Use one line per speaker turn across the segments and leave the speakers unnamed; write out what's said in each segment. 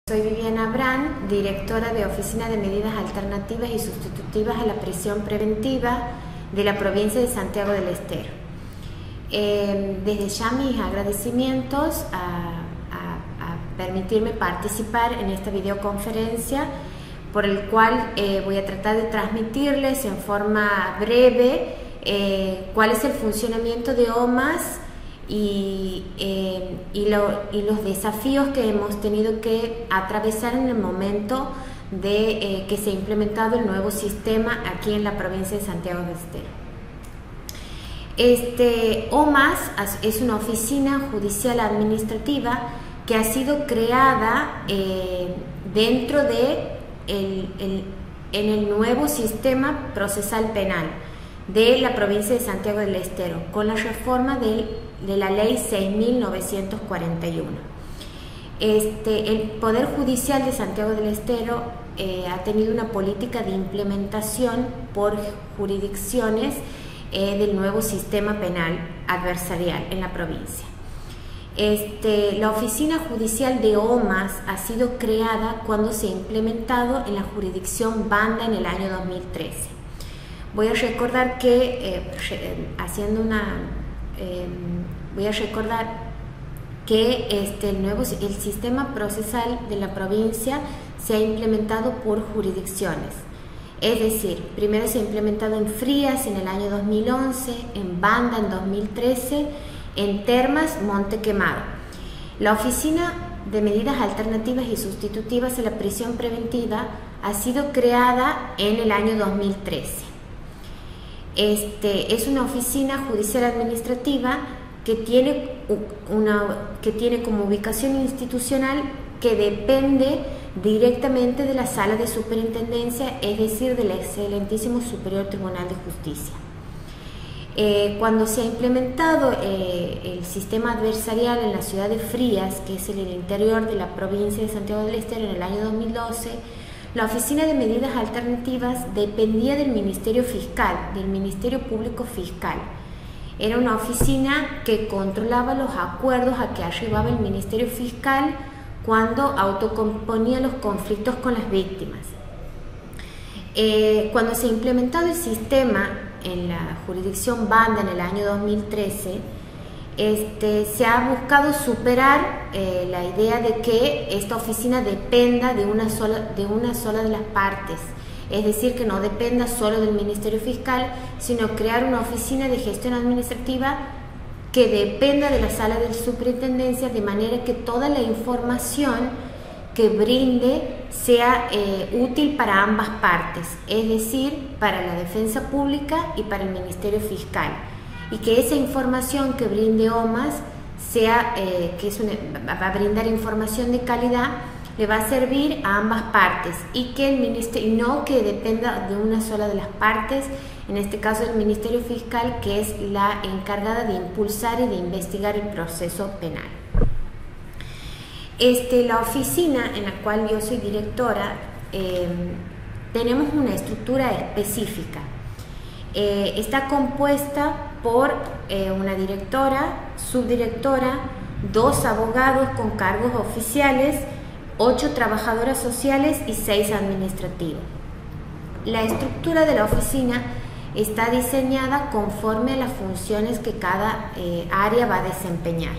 Soy Viviana Brand, directora de Oficina de Medidas Alternativas y Sustitutivas a la Prisión Preventiva de la provincia de Santiago del Estero. Desde ya mis agradecimientos a permitirme participar en esta videoconferencia, por el cual voy a tratar de transmitirles en forma breve cuál es el funcionamiento de OMAS y los desafíos que hemos tenido que atravesar en el momento de que se ha implementado el nuevo sistema aquí en la provincia de Santiago del Estero. OMAS es una oficina judicial administrativa que ha sido creada dentro de en el nuevo sistema procesal penal de la provincia de Santiago del Estero, con la reforma de la ley 6.941. El Poder Judicial de Santiago del Estero ha tenido una política de implementación por jurisdicciones del nuevo sistema penal adversarial en la provincia. La oficina judicial de OMAS ha sido creada cuando se ha implementado en la jurisdicción Banda en el año 2013. Voy a recordar que el sistema procesal de la provincia se ha implementado por jurisdicciones. Es decir, primero se ha implementado en Frías en el año 2011, en Banda en 2013, en Termas, Monte Quemado. La Oficina de Medidas Alternativas y Sustitutivas a la Prisión Preventiva ha sido creada en el año 2013. Es una oficina judicial administrativa que tiene como ubicación institucional que depende directamente de la Sala de Superintendencia, es decir, del Excelentísimo Superior Tribunal de Justicia. Cuando se ha implementado el sistema adversarial en la ciudad de Frías, que es en el interior de la provincia de Santiago del Estero, en el año 2012, la Oficina de Medidas Alternativas dependía del Ministerio Fiscal, del Ministerio Público Fiscal. Era una oficina que controlaba los acuerdos a que arribaba el Ministerio Fiscal cuando autocomponía los conflictos con las víctimas. Cuando se ha implementado el sistema en la jurisdicción Banda en el año 2013, se ha buscado superar la idea de que esta oficina dependa de una sola de las partes, es decir, que no dependa solo del Ministerio Fiscal, sino crear una oficina de gestión administrativa que dependa de la Sala de Superintendencia, de manera que toda la información que brinde sea útil para ambas partes, es decir, para la defensa pública y para el Ministerio Fiscal, y que esa información que brinde OMAS va a brindar información de calidad, le va a servir a ambas partes, y que el ministerio no que dependa de una sola de las partes, en este caso el Ministerio Fiscal, que es la encargada de impulsar y de investigar el proceso penal. La oficina en la cual yo soy directora, tenemos una estructura específica. Está compuesta por una directora, subdirectora, 2 abogados con cargos oficiales, 8 trabajadoras sociales y 6 administrativos. La estructura de la oficina está diseñada conforme a las funciones que cada área va a desempeñar.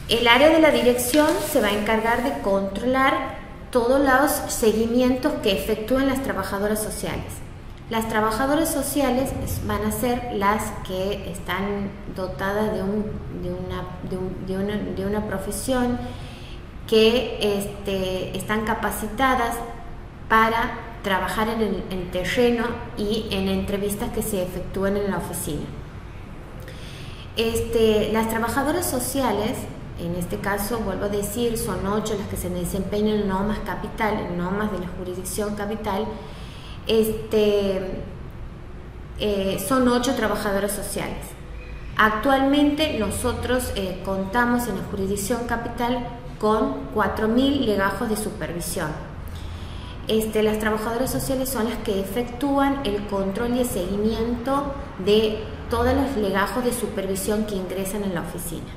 El área de la dirección se va a encargar de controlar todos los seguimientos que efectúen las trabajadoras sociales. Las trabajadoras sociales van a ser las que están dotadas de una profesión, que están capacitadas para trabajar en el terreno y en entrevistas que se efectúen en la oficina. Las trabajadoras sociales, en este caso, vuelvo a decir, son 8 las que se desempeñan en OMAS Capital, en OMAS de la jurisdicción capital. Son 8 trabajadoras sociales. Actualmente nosotros contamos en la jurisdicción capital con 4.000 legajos de supervisión. Las trabajadoras sociales son las que efectúan el control y el seguimiento de todos los legajos de supervisión que ingresan en la oficina.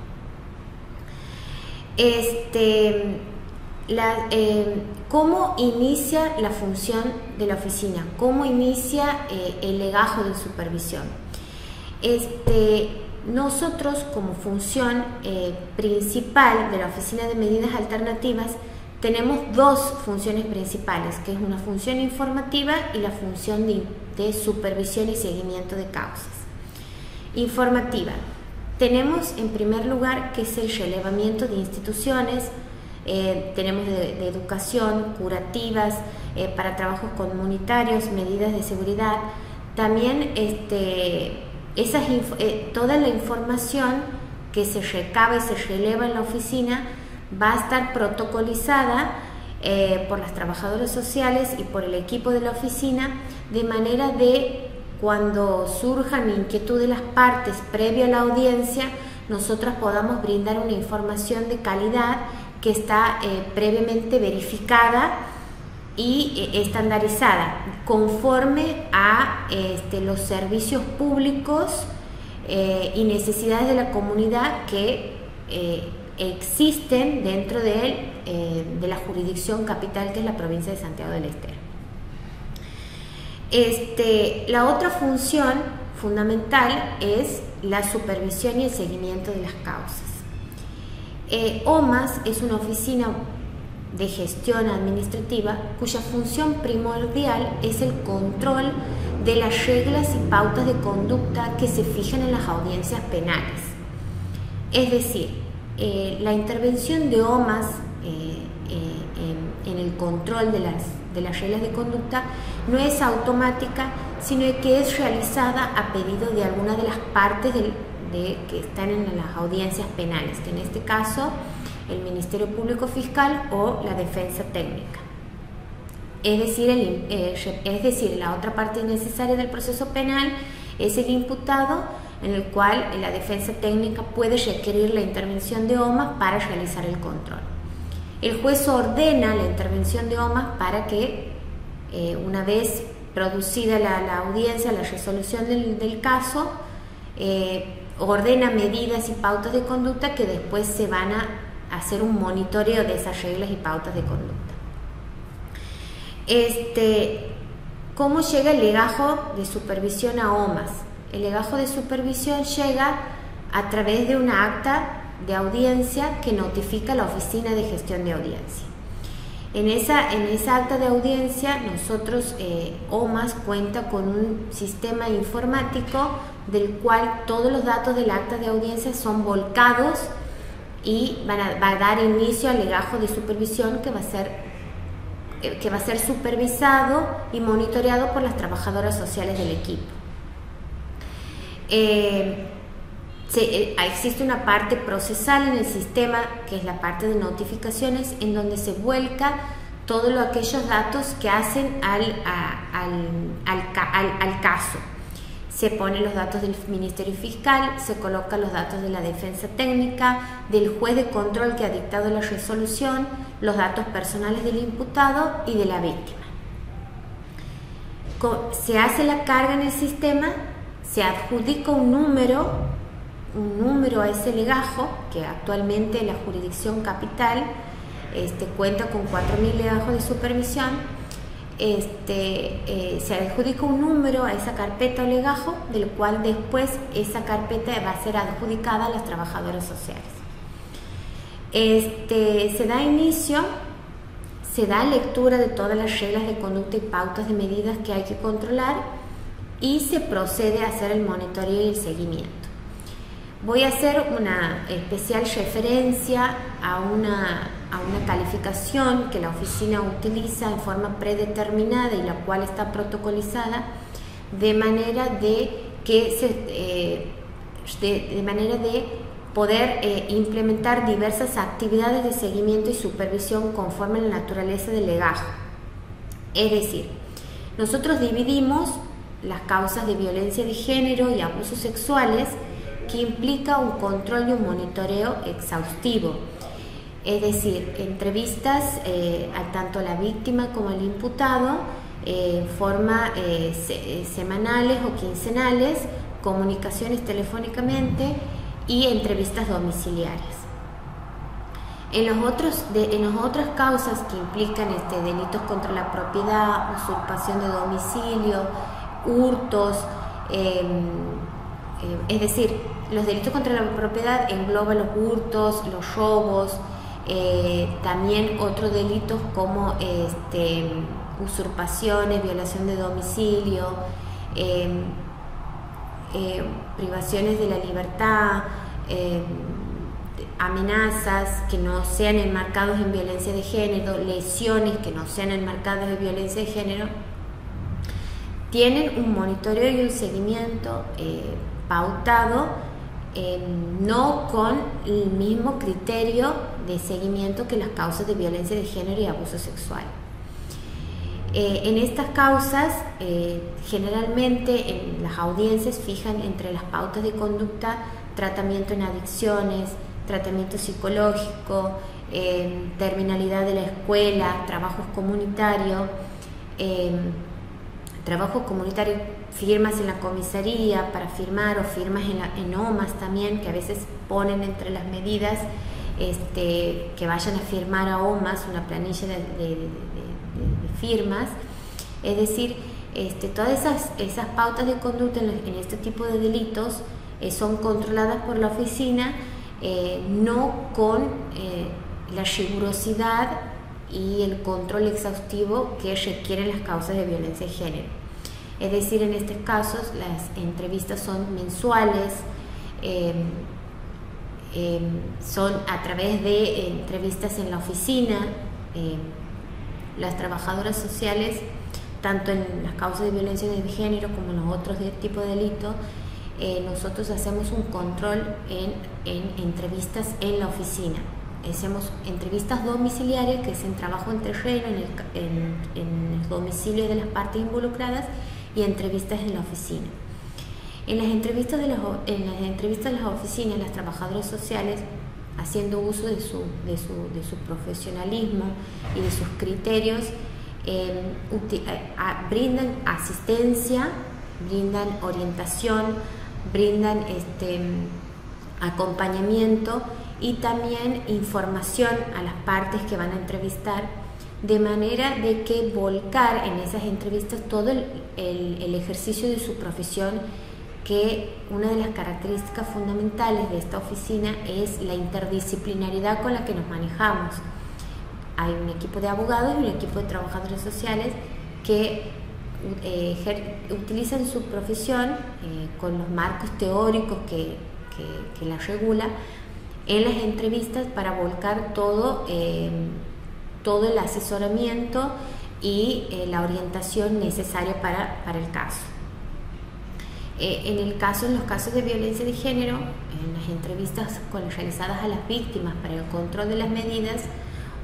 ¿Cómo inicia la función de la oficina? ¿Cómo inicia el legajo de supervisión? Nosotros, como función principal de la Oficina de Medidas Alternativas, tenemos dos funciones principales, que es una función informativa y la función de supervisión y seguimiento de causas. Informativa. Tenemos en primer lugar que es el relevamiento de instituciones, tenemos de educación, curativas, para trabajos comunitarios, medidas de seguridad. También toda la información que se recaba y se releva en la oficina va a estar protocolizada por las trabajadoras sociales y por el equipo de la oficina, de manera de cuando surjan inquietudes de las partes previo a la audiencia, nosotras podamos brindar una información de calidad que está previamente verificada y estandarizada conforme a los servicios públicos y necesidades de la comunidad que existen dentro de la jurisdicción capital, que es la provincia de Santiago del Estero. La otra función fundamental es la supervisión y el seguimiento de las causas. OMAS es una oficina de gestión administrativa cuya función primordial es el control de las reglas y pautas de conducta que se fijan en las audiencias penales. Es decir, la intervención de OMAS en el control de las reglas de conducta no es automática, sino que es realizada a pedido de alguna de las partes que están en las audiencias penales, que en este caso el Ministerio Público Fiscal o la Defensa Técnica. Es decir, la otra parte necesaria del proceso penal es el imputado, en el cual la Defensa Técnica puede requerir la intervención de OMAS para realizar el control. El juez ordena la intervención de OMAS para que, una vez producida la audiencia, la resolución del caso, ordena medidas y pautas de conducta que después se van a hacer un monitoreo de esas reglas y pautas de conducta. ¿Cómo llega el legajo de supervisión a OMAS? El legajo de supervisión llega a través de una acta de audiencia que notifica a la Oficina de Gestión de Audiencia. En esa acta de audiencia, nosotros, OMAS cuenta con un sistema informático del cual todos los datos del acta de audiencia son volcados y va a dar inicio al legajo de supervisión que va a ser supervisado y monitoreado por las trabajadoras sociales del equipo. Existe una parte procesal en el sistema, que es la parte de notificaciones, en donde se vuelca todos aquellos datos que hacen al caso. Se ponen los datos del Ministerio Fiscal, se colocan los datos de la Defensa Técnica, del juez de control que ha dictado la resolución, los datos personales del imputado y de la víctima. Se hace la carga en el sistema, se adjudica un número a ese legajo, que actualmente la jurisdicción capital cuenta con 4.000 legajos de supervisión. Se adjudica un número a esa carpeta o legajo, del cual después esa carpeta va a ser adjudicada a las trabajadoras sociales. Se da inicio, se da lectura de todas las reglas de conducta y pautas de medidas que hay que controlar y se procede a hacer el monitoreo y el seguimiento. Voy a hacer una especial referencia a una calificación que la oficina utiliza en forma predeterminada y la cual está protocolizada de manera de poder implementar diversas actividades de seguimiento y supervisión conforme a la naturaleza del legajo. Es decir, nosotros dividimos las causas de violencia de género y abusos sexuales, que implica un control y un monitoreo exhaustivo. Es decir, entrevistas tanto a la víctima como al imputado en forma semanales o quincenales, comunicaciones telefónicamente y entrevistas domiciliarias. En las otras causas que implican delitos contra la propiedad, usurpación de domicilio, hurtos, es decir, los delitos contra la propiedad engloban los hurtos, los robos, también otros delitos como usurpaciones, violación de domicilio, privaciones de la libertad, amenazas que no sean enmarcados en violencia de género, lesiones que no sean enmarcadas en violencia de género, tienen un monitoreo y un seguimiento pautado, no con el mismo criterio de seguimiento que las causas de violencia de género y abuso sexual. En estas causas, generalmente en las audiencias fijan entre las pautas de conducta tratamiento en adicciones, tratamiento psicológico, terminalidad de la escuela, trabajos comunitarios, firmas en la comisaría para firmar, o firmas en OMAS también, que a veces ponen entre las medidas que vayan a firmar a OMAS una planilla de firmas. Es decir, todas esas pautas de conducta en este tipo de delitos son controladas por la oficina, no con la rigurosidad y el control exhaustivo que requieren las causas de violencia de género. Es decir, en estos casos las entrevistas son mensuales, son a través de entrevistas en la oficina. Las trabajadoras sociales, tanto en las causas de violencia de género como en los otros tipos de delitos, nosotros hacemos un control en entrevistas en la oficina. Hacemos entrevistas domiciliarias, que es en trabajo en terreno, en los domicilios de las partes involucradas, y entrevistas en la oficina. En las entrevistas de las oficinas, las trabajadoras sociales, haciendo uso de su profesionalismo y de sus criterios, brindan asistencia, brindan orientación, brindan acompañamiento y también información a las partes que van a entrevistar, de manera de que volcar en esas entrevistas todo el ejercicio de su profesión, que una de las características fundamentales de esta oficina es la interdisciplinaridad con la que nos manejamos. Hay un equipo de abogados y un equipo de trabajadores sociales que utilizan su profesión con los marcos teóricos que la regula en las entrevistas para volcar todo el asesoramiento y la orientación necesaria para el caso. En los casos de violencia de género, en las entrevistas realizadas a las víctimas para el control de las medidas,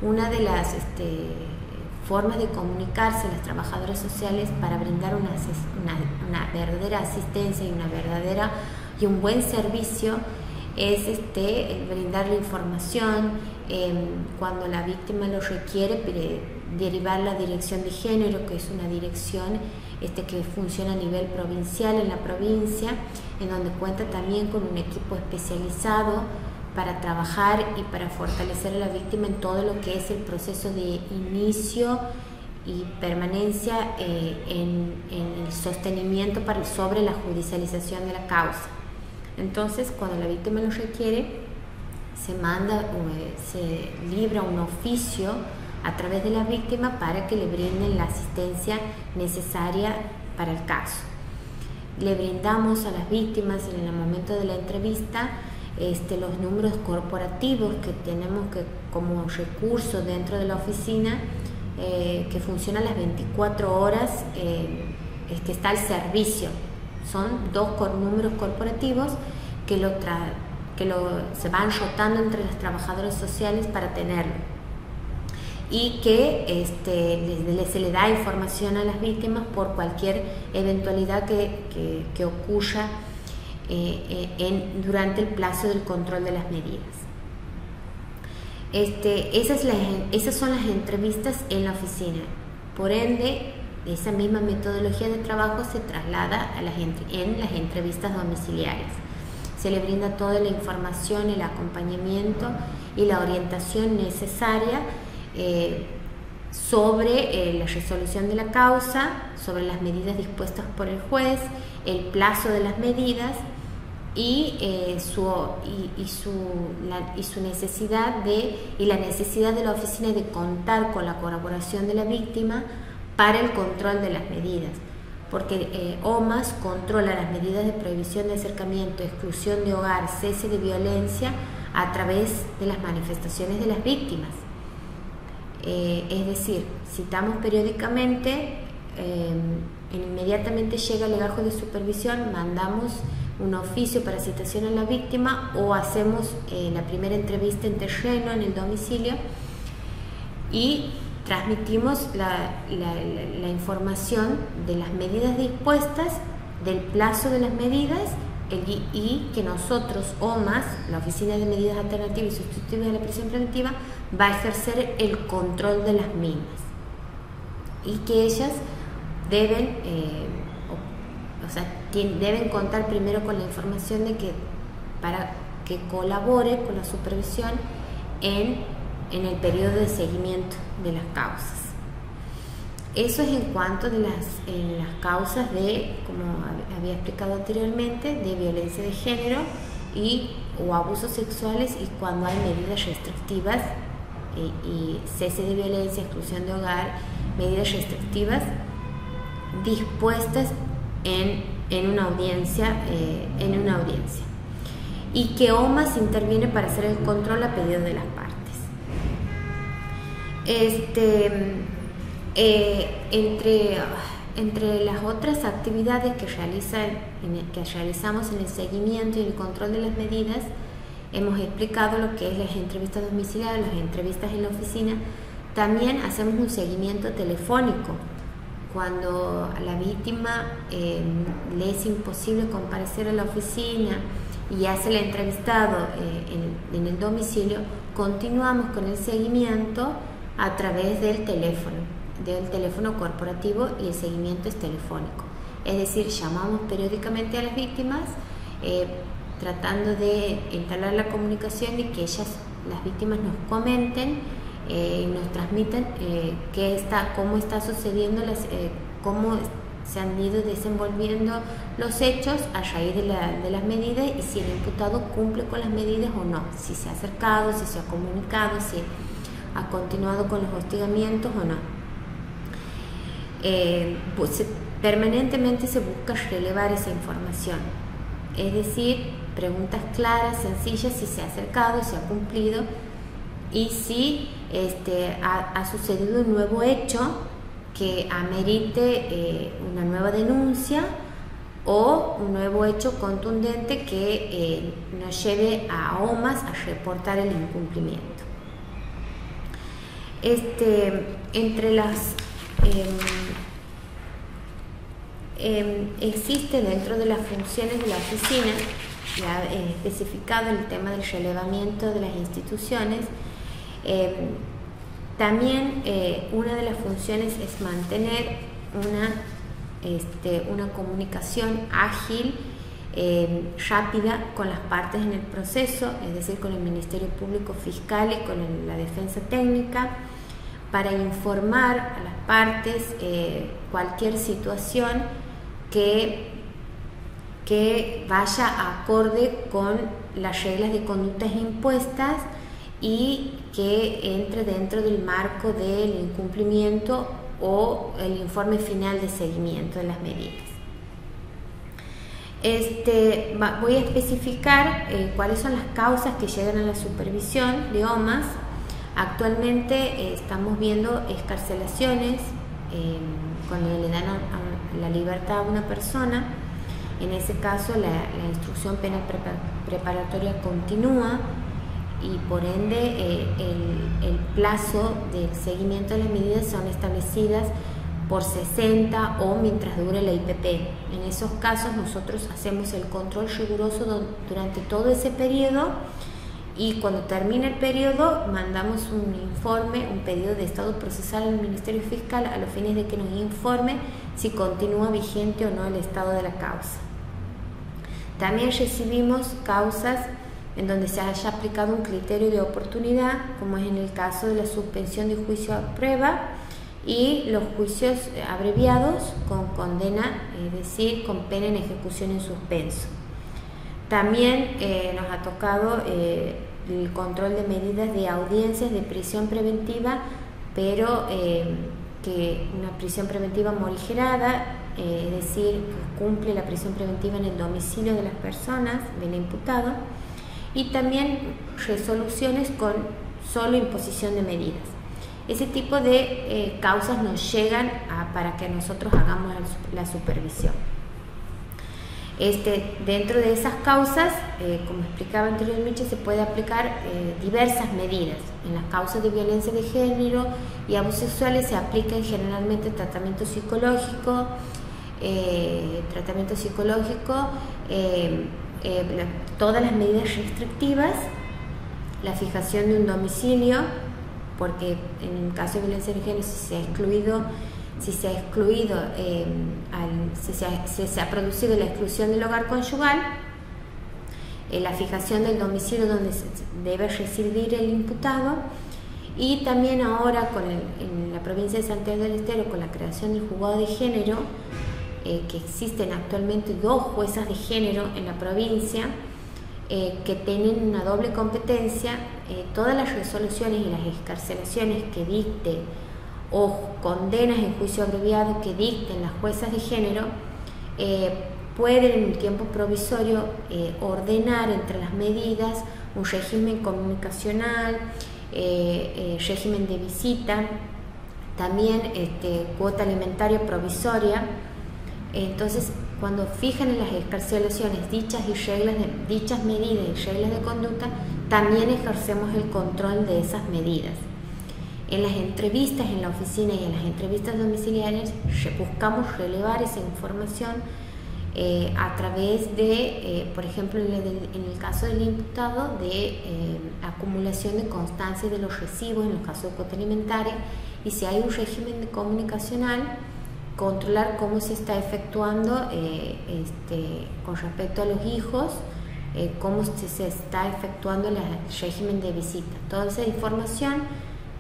una de las formas de comunicarse a las trabajadoras sociales para brindar una verdadera asistencia y un buen servicio es el brindar la información, cuando la víctima lo requiere, derivar la dirección de género, que es una dirección que funciona a nivel provincial en la provincia, en donde cuenta también con un equipo especializado para trabajar y para fortalecer a la víctima en todo lo que es el proceso de inicio y permanencia en el sostenimiento sobre la judicialización de la causa. Entonces, cuando la víctima lo requiere, se libra un oficio a través de la víctima para que le brinden la asistencia necesaria para el caso. Le brindamos a las víctimas en el momento de la entrevista los números corporativos que tenemos como recurso dentro de la oficina, que funciona las 24 horas, que está al servicio. Son 2 números corporativos que se van rotando entre las trabajadoras sociales para tenerlo, y que se le da información a las víctimas por cualquier eventualidad que ocurra durante el plazo del control de las medidas. Esas son las entrevistas en la oficina. Por ende, esa misma metodología de trabajo se traslada en las entrevistas domiciliarias. se le brinda toda la información, el acompañamiento y la orientación necesaria sobre la resolución de la causa, sobre las medidas dispuestas por el juez, el plazo de las medidas y la necesidad de la oficina de contar con la colaboración de la víctima para el control de las medidas, porque OMAS controla las medidas de prohibición de acercamiento, exclusión de hogar, cese de violencia a través de las manifestaciones de las víctimas. Es decir, citamos periódicamente, inmediatamente llega el legajo de supervisión, mandamos un oficio para citación a la víctima o hacemos la primera entrevista en terreno en el domicilio y transmitimos la información de las medidas dispuestas, del plazo de las medidas y que nosotros, OMAS, la Oficina de Medidas Alternativas y Sustitutivas de la Prisión Preventiva, va a ejercer el control de las mismas y que ellas deben deben contar primero con la información de que para que colabore con la supervisión en el periodo de seguimiento de las causas. Eso es en cuanto de las causas de, como había explicado anteriormente, de violencia de género o abusos sexuales y cuando hay medidas restrictivas y cese de violencia, exclusión de hogar, medidas restrictivas dispuestas en una audiencia, y que OMAS interviene para hacer el control a pedido de las partes. Entre las otras actividades que realizamos en el seguimiento y el control de las medidas, hemos explicado lo que es las entrevistas domiciliares, las entrevistas en la oficina. También hacemos un seguimiento telefónico. Cuando a la víctima le es imposible comparecer a la oficina y hace el entrevistado en el domicilio, continuamos con el seguimiento a través del teléfono corporativo, y el seguimiento es telefónico. Es decir, llamamos periódicamente a las víctimas tratando de entablar la comunicación y que las víctimas nos comenten y nos transmitan cómo está sucediendo, cómo se han ido desenvolviendo los hechos a raíz de las medidas y si el imputado cumple con las medidas o no, si se ha acercado, si se ha comunicado, si ha continuado con los hostigamientos o no. Permanentemente se busca relevar esa información, es decir, preguntas claras, sencillas, si se ha acercado, si ha cumplido y si ha sucedido un nuevo hecho que amerite una nueva denuncia o un nuevo hecho contundente que nos lleve a OMAS a reportar el incumplimiento. Existe dentro de las funciones de la oficina, ya especificado el tema del relevamiento de las instituciones. También una de las funciones es mantener una comunicación ágil, rápida con las partes en el proceso, es decir, con el Ministerio Público Fiscal y con la defensa técnica, para informar a las partes cualquier situación que vaya acorde con las reglas de conductas impuestas y que entre dentro del marco del incumplimiento o el informe final de seguimiento de las medidas. Voy a especificar cuáles son las causas que llegan a la supervisión de OMAS. Actualmente estamos viendo excarcelaciones cuando le dan la libertad a una persona. En ese caso la instrucción penal preparatoria continúa y por ende el plazo del seguimiento de las medidas son establecidas por 60 o mientras dure la IPP. En esos casos nosotros hacemos el control riguroso durante todo ese periodo y cuando termina el periodo mandamos un informe, un pedido de estado procesal al Ministerio Fiscal a los fines de que nos informe si continúa vigente o no el estado de la causa. También recibimos causas en donde se haya aplicado un criterio de oportunidad, como es en el caso de la suspensión de juicio a prueba y los juicios abreviados con condena, es decir, con pena en ejecución en suspenso. También nos ha tocado el control de medidas de audiencias de prisión preventiva, pero que una prisión preventiva morigerada, es decir, que cumple la prisión preventiva en el domicilio de las personas, del imputado, y también resoluciones con solo imposición de medidas. Ese tipo de causas nos llegan para que nosotros hagamos la supervisión. Dentro de esas causas, como explicaba anteriormente, se puede aplicar diversas medidas. En las causas de violencia de género y abusos sexuales se aplican generalmente tratamiento psicológico, todas las medidas restrictivas, la fijación de un domicilio, porque en el caso de violencia de género si se ha producido la exclusión del hogar conyugal, la fijación del domicilio donde debe residir el imputado, y también ahora en la provincia de Santiago del Estero, con la creación del juzgado de género, que existen actualmente 2 juezas de género en la provincia, que tienen una doble competencia. Todas las resoluciones y las excarcelaciones que dicte o condenas en juicio abreviado que dicten las juezas de género pueden en un tiempo provisorio ordenar entre las medidas un régimen comunicacional, régimen de visita, también cuota alimentaria provisoria. Entonces, cuando fijan en las excarcelaciones dichas medidas y reglas de conducta, también ejercemos el control de esas medidas. En las entrevistas en la oficina y en las entrevistas domiciliarias buscamos relevar esa información a través de, por ejemplo, en el caso del imputado, de acumulación de constancia de los recibos en los casos de cuota alimentaria, y si hay un régimen comunicacional, controlar cómo se está efectuando con respecto a los hijos, cómo se está efectuando el régimen de visita. Toda esa información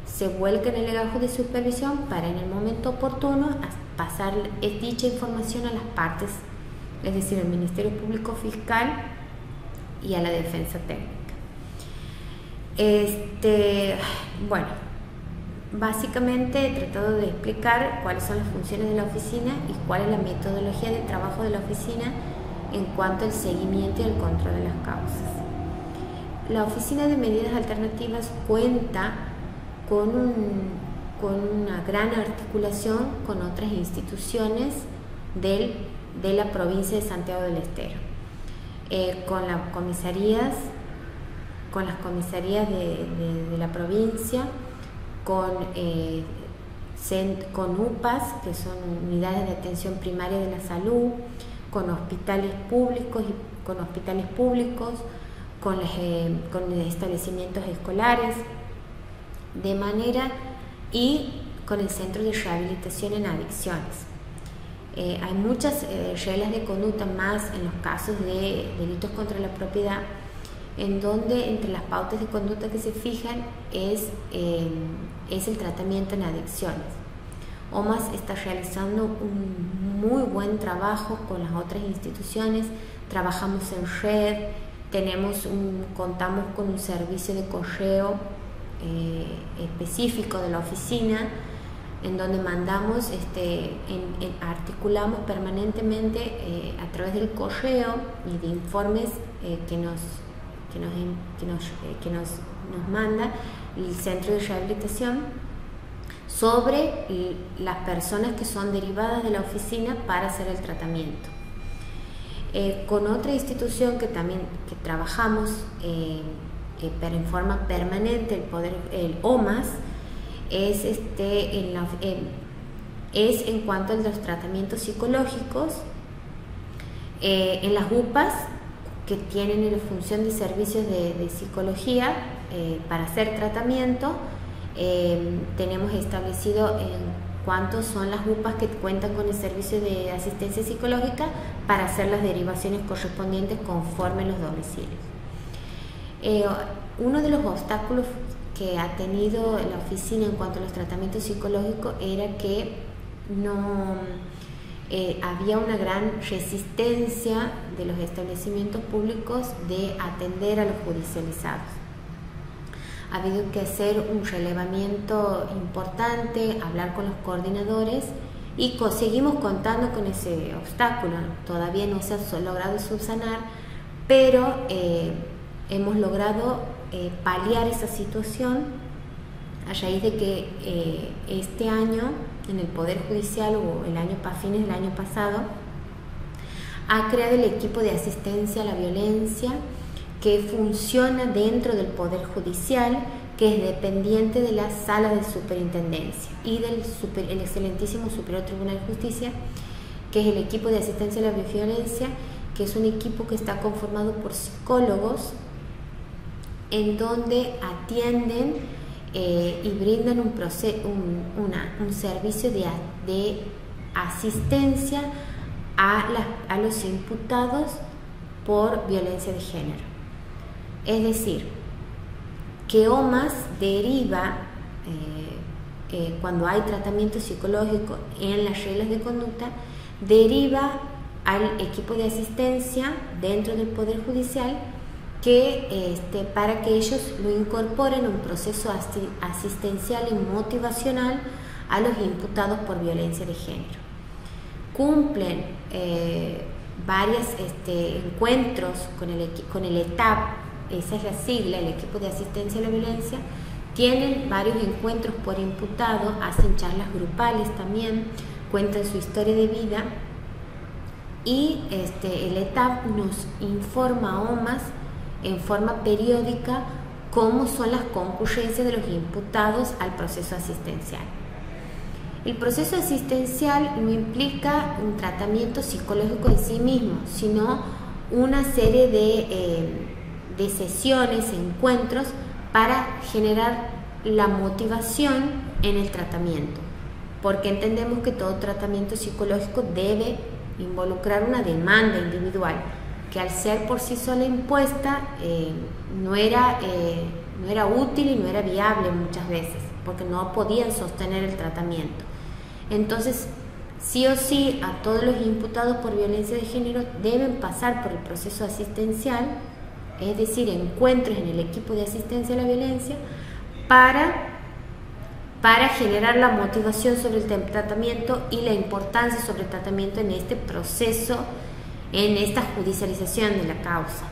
se vuelca en el legajo de supervisión para en el momento oportuno pasar dicha información a las partes, es decir, al Ministerio Público Fiscal y a la Defensa Técnica. Bueno, básicamente he tratado de explicar cuáles son las funciones de la oficina y cuál es la metodología de trabajo de la oficina en cuanto al seguimiento y el control de las causas. La Oficina de Medidas Alternativas cuenta con una gran articulación con otras instituciones de la provincia de Santiago del Estero, con las comisarías de la provincia, con UPAs, que son unidades de atención primaria de la salud, con hospitales públicos, con establecimientos escolares, y con el Centro de Rehabilitación en Adicciones. Hay muchas reglas de conducta más en los casos de delitos contra la propiedad, en donde entre las pautas de conducta que se fijan es el tratamiento en adicciones. OMAS está realizando un muy buen trabajo con las otras instituciones, trabajamos en red, contamos con un servicio de correo específico de la oficina, en donde mandamos, articulamos permanentemente a través del correo y de informes que nos manda el Centro de Rehabilitación sobre las personas que son derivadas de la oficina para hacer el tratamiento. Con otra institución que trabajamos pero en forma permanente, el OMAS, es en cuanto a los tratamientos psicológicos. En las UPAs, que tienen la función de servicios de psicología para hacer tratamiento, tenemos establecido en cuántos son las UPAs que cuentan con el servicio de asistencia psicológica para hacer las derivaciones correspondientes conforme los domicilios. Uno de los obstáculos que ha tenido la oficina en cuanto a los tratamientos psicológicos era que había una gran resistencia de los establecimientos públicos de atender a los judicializados. Ha habido que hacer un relevamiento importante, hablar con los coordinadores y seguimos contando con ese obstáculo. Todavía no se ha logrado subsanar, pero hemos logrado paliar esa situación a raíz de que este año en el Poder Judicial, o fines del año pasado, ha creado el equipo de asistencia a la violencia, que funciona dentro del Poder Judicial, que es dependiente de la Sala de Superintendencia y del el excelentísimo Superior Tribunal de Justicia, que es el equipo de asistencia a la violencia, que es un equipo que está conformado por psicólogos, en donde atienden y brindan un servicio de asistencia a los imputados por violencia de género. Es decir, que OMAS deriva, cuando hay tratamiento psicológico en las reglas de conducta, deriva al equipo de asistencia dentro del Poder Judicial para que ellos lo incorporen en un proceso asistencial y motivacional a los imputados por violencia de género. Cumplen varios encuentros con el ETAP, esa es la sigla, el equipo de asistencia a la violencia. Tienen varios encuentros por imputado, hacen charlas grupales también, cuentan su historia de vida, y el ETAP nos informa a OMAS en forma periódica cómo son las concurrencias de los imputados al proceso asistencial. El proceso asistencial no implica un tratamiento psicológico en sí mismo, sino una serie de sesiones, encuentros para generar la motivación en el tratamiento, porque entendemos que todo tratamiento psicológico debe involucrar una demanda individual, que al ser por sí sola impuesta no era útil y no era viable muchas veces, porque no podían sostener el tratamiento. Entonces, sí o sí, a todos los imputados por violencia de género deben pasar por el proceso asistencial, es decir, encuentros en el equipo de asistencia a la violencia, para generar la motivación sobre el tratamiento y la importancia sobre el tratamiento en este proceso, en esta judicialización de la causa.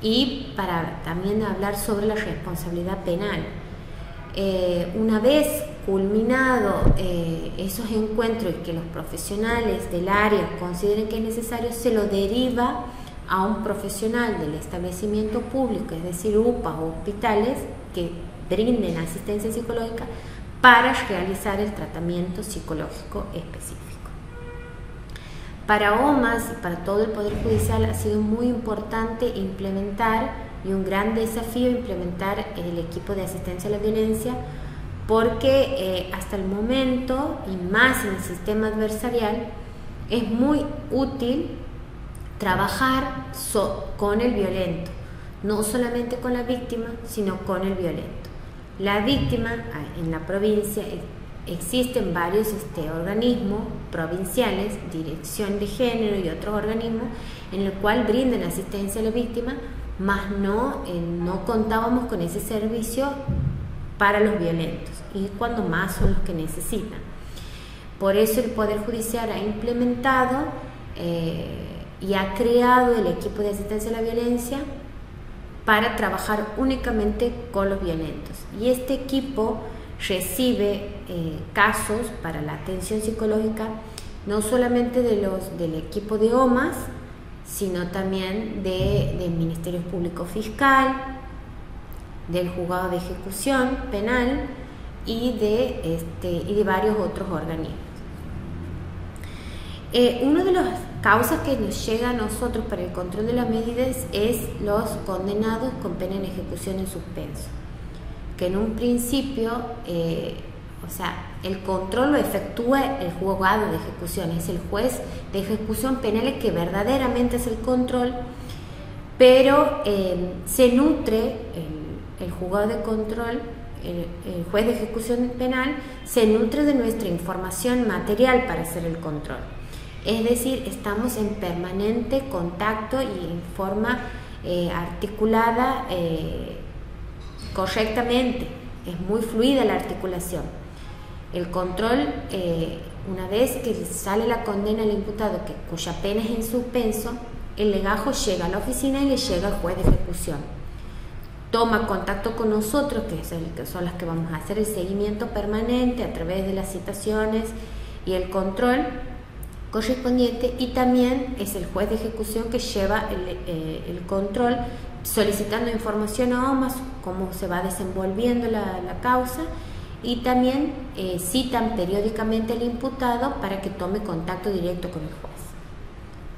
Y para también hablar sobre la responsabilidad penal. Una vez culminado esos encuentros y que los profesionales del área consideren que es necesario, se lo deriva a un profesional del establecimiento público, es decir, UPA o hospitales que brinden asistencia psicológica para realizar el tratamiento psicológico específico. Para OMAS y para todo el Poder Judicial ha sido muy importante implementar, y un gran desafío implementar el equipo de asistencia a la violencia, porque hasta el momento, y más en el sistema adversarial, es muy útil trabajar con el violento, no solamente con la víctima, sino con el violento. La víctima, en la provincia existen varios organismos provinciales, Dirección de Género y otros organismos, en el cual brindan asistencia a la víctima, mas no contábamos con ese servicio para los violentos, y cuando más son los que necesitan. Por eso el Poder Judicial ha implementado y ha creado el equipo de asistencia a la violencia para trabajar únicamente con los violentos. Y este equipo recibe casos para la atención psicológica no solamente del equipo de OMAS, sino también del Ministerio Público Fiscal, del Juzgado de Ejecución Penal y de varios otros organismos. Una de las causas que nos llega a nosotros para el control de las medidas es los condenados con pena en ejecución en suspenso, que en un principio O sea, el control lo efectúa el juzgado de ejecución, es el juez de ejecución penal el que verdaderamente es el control, pero se nutre el juzgado de control, el juez de ejecución penal, se nutre de nuestra información material para hacer el control. Es decir, estamos en permanente contacto y en forma articulada correctamente. Es muy fluida la articulación. El control, una vez que sale la condena al imputado cuya pena es en suspenso, el legajo llega a la oficina y le llega al juez de ejecución. Toma contacto con nosotros, que son las que vamos a hacer el seguimiento permanente a través de las citaciones y el control correspondiente, y también es el juez de ejecución que lleva el control solicitando información a OMAS, cómo se va desenvolviendo la causa, y también citan periódicamente al imputado para que tome contacto directo con el juez.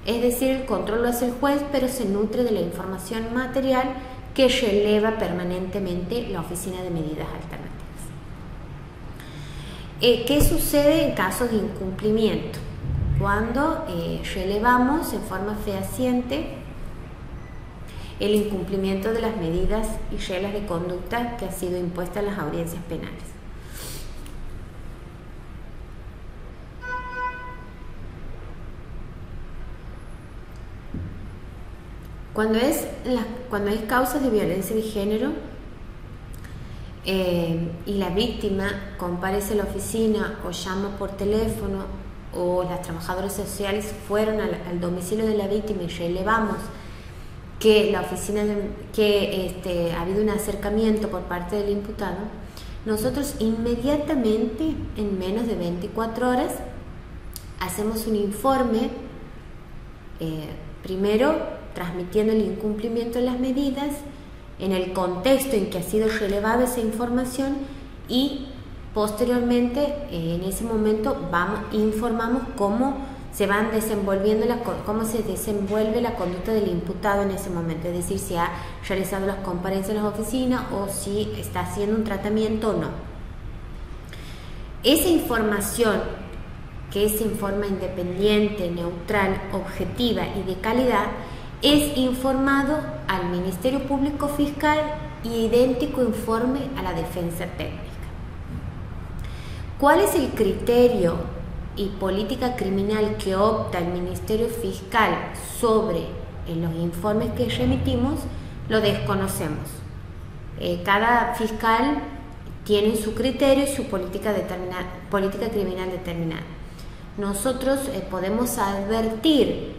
Es decir, el control lo hace el juez, pero se nutre de la información material que releva permanentemente la Oficina de Medidas Alternativas. ¿Qué sucede en casos de incumplimiento? Cuando relevamos en forma fehaciente el incumplimiento de las medidas y reglas de conducta que han sido impuestas en las audiencias penales. Cuando hay causas de violencia de género y la víctima comparece a la oficina o llama por teléfono, o las trabajadoras sociales fueron al domicilio de la víctima y relevamos que la oficina ha habido un acercamiento por parte del imputado, nosotros inmediatamente, en menos de 24 horas, hacemos un informe, primero transmitiendo el incumplimiento de las medidas en el contexto en que ha sido relevada esa información, y posteriormente en ese momento informamos cómo se desenvuelve la conducta del imputado en ese momento, es decir, si ha realizado las comparencias en las oficinas o si está haciendo un tratamiento o no. Esa información, que es en forma independiente, neutral, objetiva y de calidad, es informado al Ministerio Público Fiscal y idéntico informe a la defensa técnica. ¿Cuál es el criterio y política criminal que opta el Ministerio Fiscal sobre los informes que remitimos? Lo desconocemos. Cada fiscal tiene su criterio y su política criminal determinada. Nosotros podemos advertir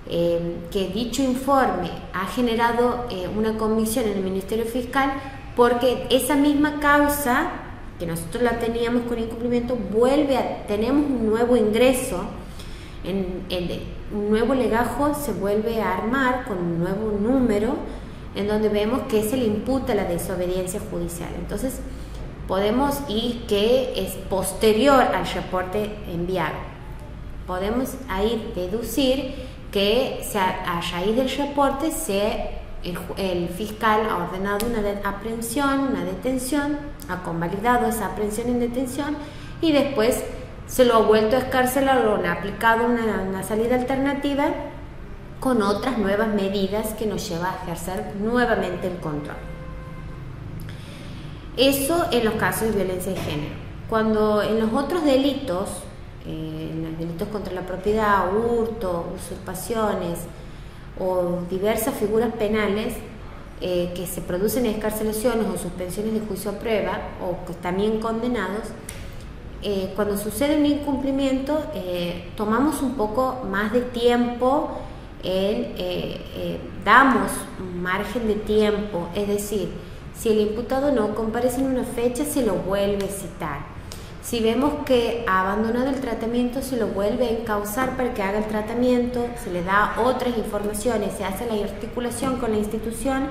que dicho informe ha generado una convicción en el Ministerio Fiscal porque esa misma causa que nosotros la teníamos con incumplimiento tenemos un nuevo ingreso, un nuevo legajo se vuelve a armar con un nuevo número en donde vemos que se le imputa la desobediencia judicial. Entonces podemos ir que es posterior al reporte enviado. Podemos ahí deducir que a raíz del reporte el fiscal ha ordenado una aprehensión, una detención, ha convalidado esa aprehensión en detención y después se lo ha vuelto a excarcelar o le ha aplicado una salida alternativa con otras nuevas medidas que nos lleva a ejercer nuevamente el control. Eso en los casos de violencia de género. Cuando en los otros delitos, en los delitos contra la propiedad, hurto, usurpaciones o diversas figuras penales que se producen excarcelaciones o suspensiones de juicio a prueba o que también condenados, cuando sucede un incumplimiento tomamos un poco más de tiempo, damos un margen de tiempo, es decir, si el imputado no comparece en una fecha se lo vuelve a citar. Si vemos que ha abandonado el tratamiento, se lo vuelve a encauzar para que haga el tratamiento, se le da otras informaciones, se hace la articulación con la institución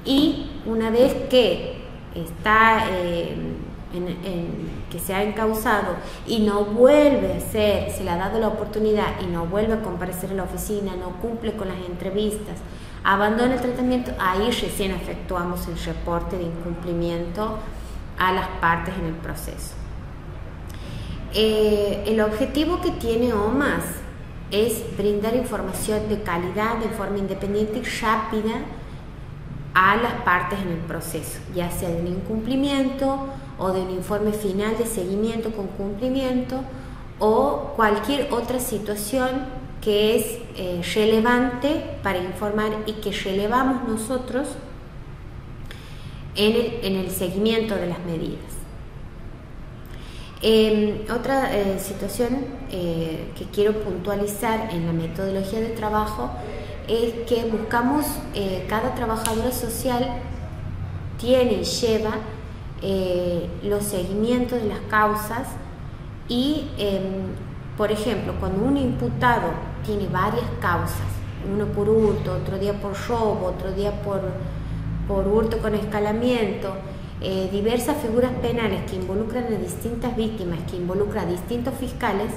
y una vez que está que se ha encauzado y no vuelve a ser, se le ha dado la oportunidad y no vuelve a comparecer a la oficina, no cumple con las entrevistas, abandona el tratamiento, ahí recién efectuamos el reporte de incumplimiento a las partes en el proceso. el objetivo que tiene OMAS es brindar información de calidad de forma independiente y rápida a las partes en el proceso, ya sea de un incumplimiento o de un informe final de seguimiento con cumplimiento o cualquier otra situación que es relevante para informar y que relevamos nosotros en el seguimiento de las medidas. Otra situación que quiero puntualizar en la metodología de trabajo es que buscamos, cada trabajadora social tiene y lleva los seguimientos de las causas y, por ejemplo, cuando un imputado tiene varias causas, uno por hurto, otro día por robo, otro día por hurto con escalamiento, diversas figuras penales que involucran a distintas víctimas, que involucran a distintos fiscales,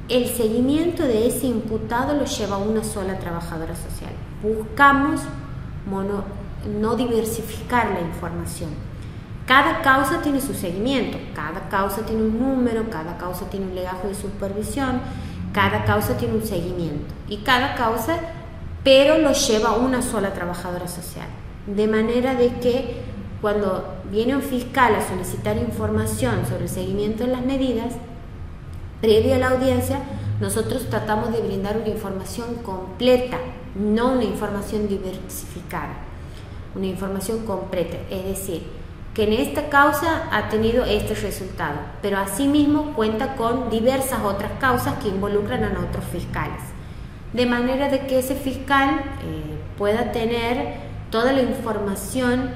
el seguimiento de ese imputado lo lleva una sola trabajadora social. Buscamos no diversificar la información. Cada causa tiene su seguimiento, cada causa tiene un número, cada causa tiene un legajo de supervisión, cada causa tiene un seguimiento y cada causa, pero lo lleva una sola trabajadora social. De manera de que cuando viene un fiscal a solicitar información sobre el seguimiento de las medidas, previo a la audiencia, nosotros tratamos de brindar una información completa, no una información diversificada, una información completa, es decir, que en esta causa ha tenido este resultado, pero asimismo cuenta con diversas otras causas que involucran a otros fiscales, de manera de que ese fiscal pueda tener toda la información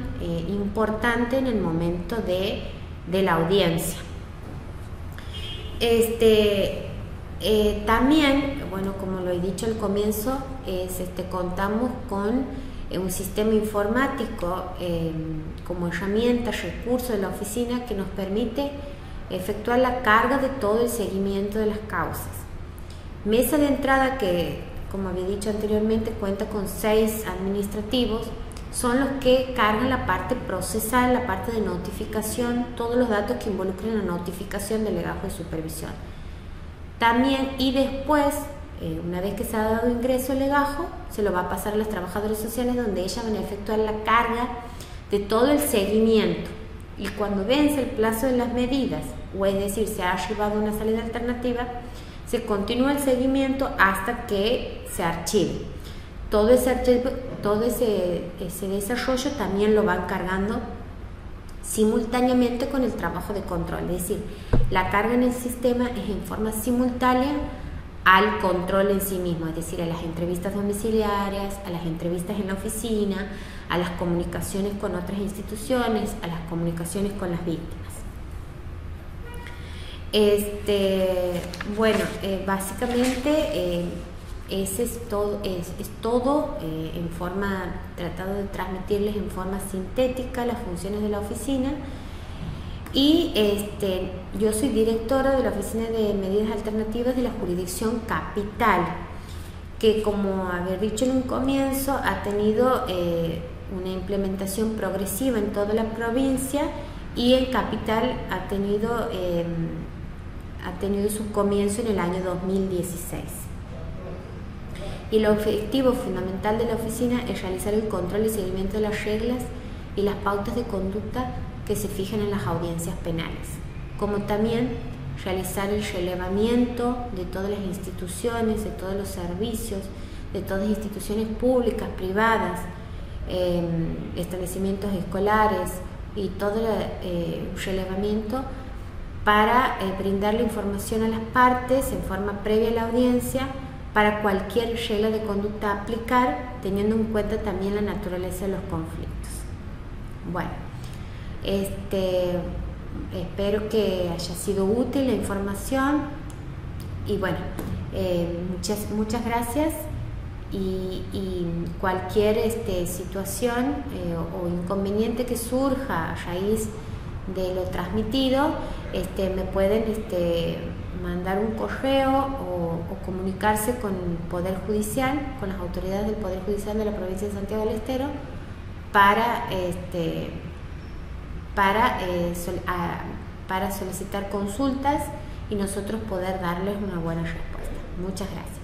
importante en el momento de la audiencia. También, bueno, como lo he dicho al comienzo, contamos con un sistema informático como herramienta, recurso de la oficina que nos permite efectuar la carga de todo el seguimiento de las causas. Mesa de entrada que, como había dicho anteriormente, cuenta con 6 administrativos, son los que cargan la parte procesal, la parte de notificación, todos los datos que involucren la notificación del legajo de supervisión. También, y después, una vez que se ha dado ingreso al legajo, se lo va a pasar a los trabajadores sociales, donde ellas van a efectuar la carga de todo el seguimiento. Y cuando vence el plazo de las medidas, o es decir, se ha archivado una salida alternativa, se continúa el seguimiento hasta que se archive. Todo ese desarrollo también lo van cargando simultáneamente con el trabajo de control, es decir, la carga en el sistema es en forma simultánea al control en sí mismo, es decir, a las entrevistas domiciliarias, a las entrevistas en la oficina, a las comunicaciones con otras instituciones, a las comunicaciones con las víctimas. Básicamente ese es todo en forma, tratado de transmitirles en forma sintética las funciones de la oficina. Y yo soy directora de la Oficina de Medidas Alternativas de la Jurisdicción Capital, que, como haber dicho en un comienzo, ha tenido una implementación progresiva en toda la provincia, y en Capital ha tenido su comienzo en el año 2016. Y el objetivo fundamental de la oficina es realizar el control y seguimiento de las reglas y las pautas de conducta que se fijan en las audiencias penales, como también realizar el relevamiento de todas las instituciones, de todos los servicios, de todas las instituciones públicas, privadas, establecimientos escolares y todo el relevamiento para brindar la información a las partes en forma previa a la audiencia para cualquier regla de conducta a aplicar, teniendo en cuenta también la naturaleza de los conflictos. Bueno, espero que haya sido útil la información y bueno, muchas gracias, y cualquier situación o inconveniente que surja a raíz de lo transmitido, me pueden mandar un correo o comunicarse con el Poder Judicial, con las autoridades del Poder Judicial de la provincia de Santiago del Estero para solicitar consultas y nosotros poder darles una buena respuesta. Muchas gracias.